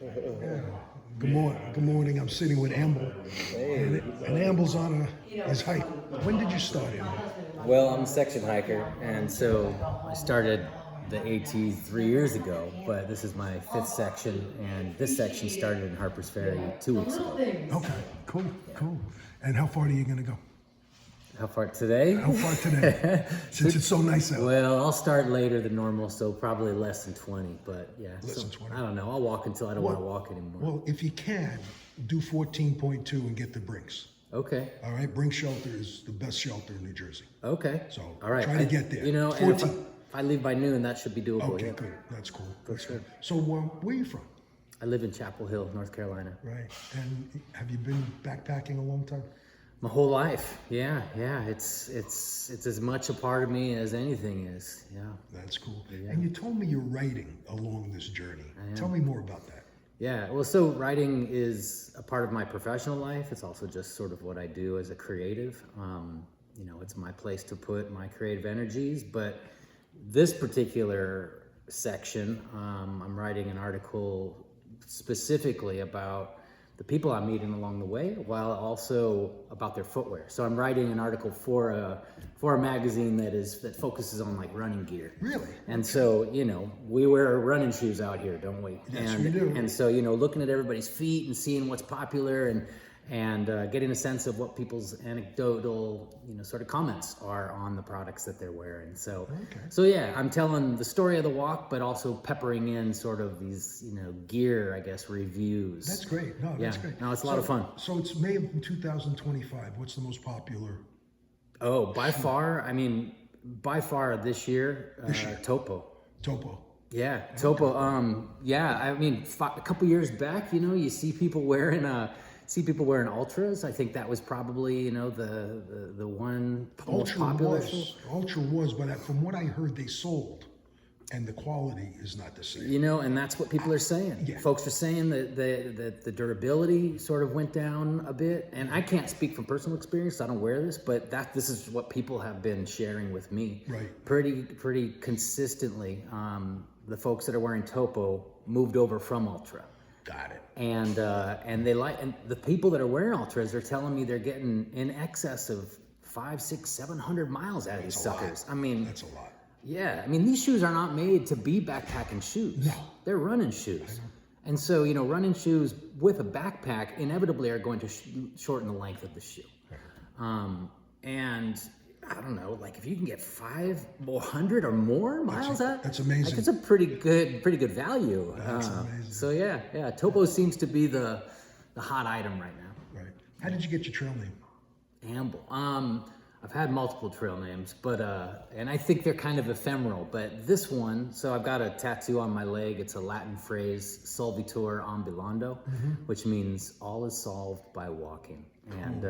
Yeah. Good morning. Good morning. I'm sitting with Ambel, and Ambel's on his hike. When did you start, Ambel? Well, I'm a section hiker, and so I started the AT 3 years ago, but this is my fifth section, and this section started in Harper's Ferry 2 weeks ago. Okay, cool, cool. And how far are you going to go? How far today? How far today? Since it's so nice out. Well, I'll start later than normal, so probably less than 20, but yeah. Less than 20? I don't know. I'll walk until I don't want to walk anymore. Well, if you can, do 14.2 and get the Brinks. Okay. All right, Brinks Shelter is the best shelter in New Jersey. Okay. So all right. try to get there. You know, 14. and if I leave by noon, that should be doable. Okay, yeah. good. That's cool. For sure. So where are you from? I live in Chapel Hill, North Carolina. Right. And have you been backpacking a long time? My whole life, yeah. It's as much a part of me as anything is. Yeah. That's cool. Yeah. And you told me you're writing along this journey. Tell me more about that. Yeah. Well, so writing is a part of my professional life. It's also just sort of what I do as a creative. You know, it's my place to put my creative energies. But this particular section, I'm writing an article specifically about the people I'm meeting along the way, while also about their footwear. So I'm writing an article for a magazine that focuses on like running gear. Really? And so, you know, we wear running shoes out here, don't we? Yes, and, we do. And so, you know, looking at everybody's feet and seeing what's popular and getting a sense of what people's anecdotal, you know, sort of comments are on the products that they're wearing. So, so yeah, I'm telling the story of the walk, but also peppering in sort of these, you know, gear, I guess, reviews. That's great. No, that's great. No, it's a lot of fun. So it's May of 2025. What's the most popular? Oh, by far this year, Topo. Topo. Yeah, Topo. Yeah, I mean, a couple years back, you know, you see people wearing ultras. I think that was probably, you know, the one most popular. Ultra was, but from what I heard, they sold, and the quality is not the same. You know, and that's what people are saying. Yeah. Folks are saying that the durability sort of went down a bit, and I can't speak from personal experience. I don't wear this, but this is what people have been sharing with me. Right. Pretty consistently. The folks that are wearing Topo moved over from Ultra. Got it. And the people that are wearing Ultras are telling me they're getting in excess of 500, 600, 700 miles out of these suckers. I mean, that's a lot. Yeah, I mean, these shoes are not made to be backpacking shoes. No. They're running shoes. And so, you know, running shoes with a backpack inevitably are going to shorten the length of the shoe. And I don't know, like if you can get 500 or more miles out, that's amazing. Like it's a pretty good value. That's amazing. So yeah, Topo seems to be the hot item right now. Right. How did you get your trail name? Ambel. I've had multiple trail names, but and I think they're kind of ephemeral. But this one, so I've got a tattoo on my leg. It's a Latin phrase, "Solvitur ambulando," which means all is solved by walking. And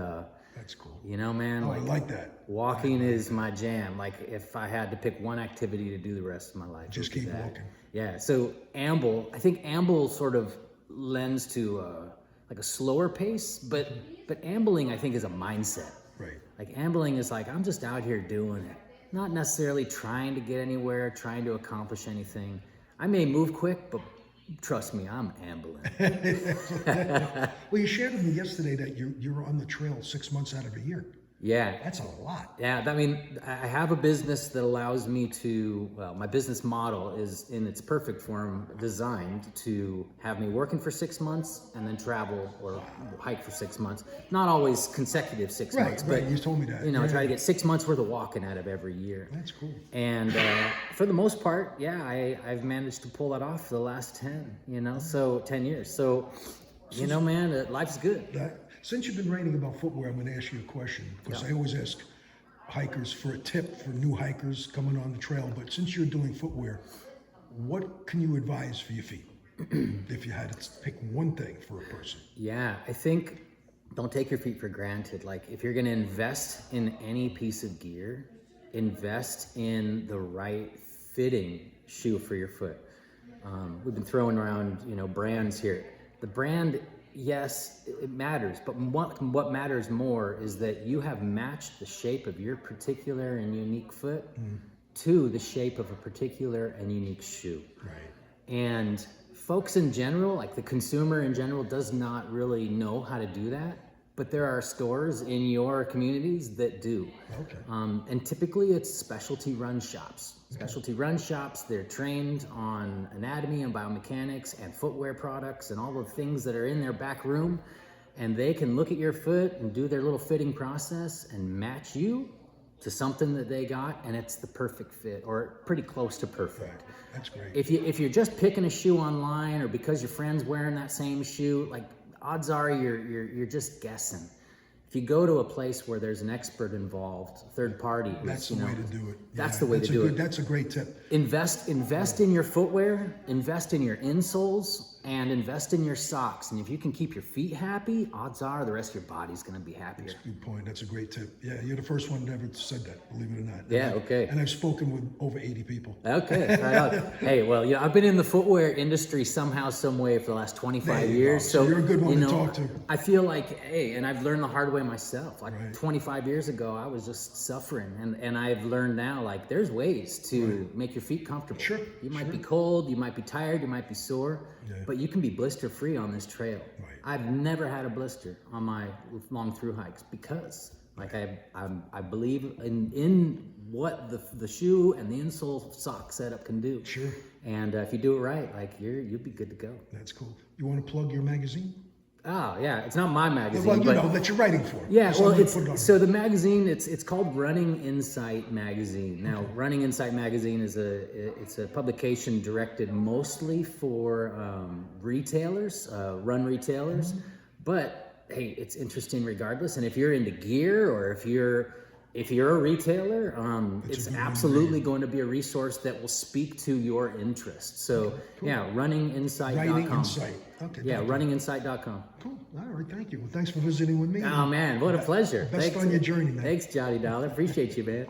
that's cool. You know, man, I like that. Walking is my jam. Like if I had to pick one activity to do the rest of my life, just keep walking. Yeah. So Ambel, I think Ambel sort of lends to like a slower pace, but ambling I think is a mindset. Right. Like ambling is like, I'm just out here doing it. Not necessarily trying to get anywhere, trying to accomplish anything. I may move quick, but trust me, I'm ambling. Well, you shared with me yesterday that you're on the trail 6 months out of a year. Yeah. That's a lot. Yeah, I mean, I have a business that allows me to, well, my business model is in its perfect form designed to have me working for 6 months and then travel or hike for 6 months. Not always consecutive 6 months, but but you told me that. You know, try to get 6 months worth of walking out of every year. That's cool. And for the most part, yeah, I've managed to pull that off for the last 10, you know, so 10 years. So, you know, man, life's good. Since you've been writing about footwear, I'm going to ask you a question, because I always ask hikers for a tip for new hikers coming on the trail. But since you're doing footwear, what can you advise for your feet? If you had to pick one thing for a person. Yeah, I think don't take your feet for granted. Like if you're going to invest in any piece of gear, invest in the right fitting shoe for your foot. We've been throwing around, you know, brands here. The brand, yes, it matters, but what matters more is that you have matched the shape of your particular and unique foot to the shape of a particular and unique shoe. Right. And folks in general, like the consumer in general, does not really know how to do that. But there are stores in your communities that do. Okay. And typically it's specialty run shops. Specialty run shops, they're trained on anatomy and biomechanics and footwear products and all the things that are in their back room. And they can look at your foot and do their little fitting process and match you to something that they got, and it's the perfect fit, or pretty close to perfect. That's great. If you're just picking a shoe online, or because your friend's wearing that same shoe, like odds are you're just guessing. If you go to a place where there's an expert involved, third party, That's the way to do it. That's the way to do it. That's a great tip. Invest in your footwear, invest in your insoles, and invest in your socks. And if you can keep your feet happy, odds are the rest of your body's going to be happier. Good point. That's a great tip. Yeah, you're the first one that ever said that, believe it or not. Yeah, okay. And I've spoken with over 80 people. Okay, right on. Hey, well, yeah, I've been in the footwear industry somehow, some way for the last 25 years. So you're a good one to talk to. I feel like, hey, and I've learned the hard way myself. Like Right. 25 years ago, I was just suffering, and I've learned now, like, there's ways to make your feet comfortable. Sure, You might be cold, you might be tired, you might be sore, but you can be blister free on this trail. Right. I've never had a blister on my long through hikes because, like, I believe in what the shoe and the insole sock setup can do. Sure. And if you do it right, like, you'll be good to go. That's cool. You want to plug your magazine? Oh yeah, it's not my magazine, Well, you but know that you're writing for. yeah, So well, I'm gonna put it on. so the magazine it's called Running Insight Magazine. Now, Running Insight Magazine is a publication directed mostly for retailers, run retailers, but hey, it's interesting regardless. And if you're into gear, or if you're a retailer, it's absolutely going to be a resource that will speak to your interests. So yeah, runninginsight.com. Writing Insight. Okay. Yeah, runninginsight.com. Cool. All right. Thank you. Well, thanks for visiting with me. Oh man, what a pleasure. Best on your journey, man. Thanks, Johnny Dollar. Appreciate you, man.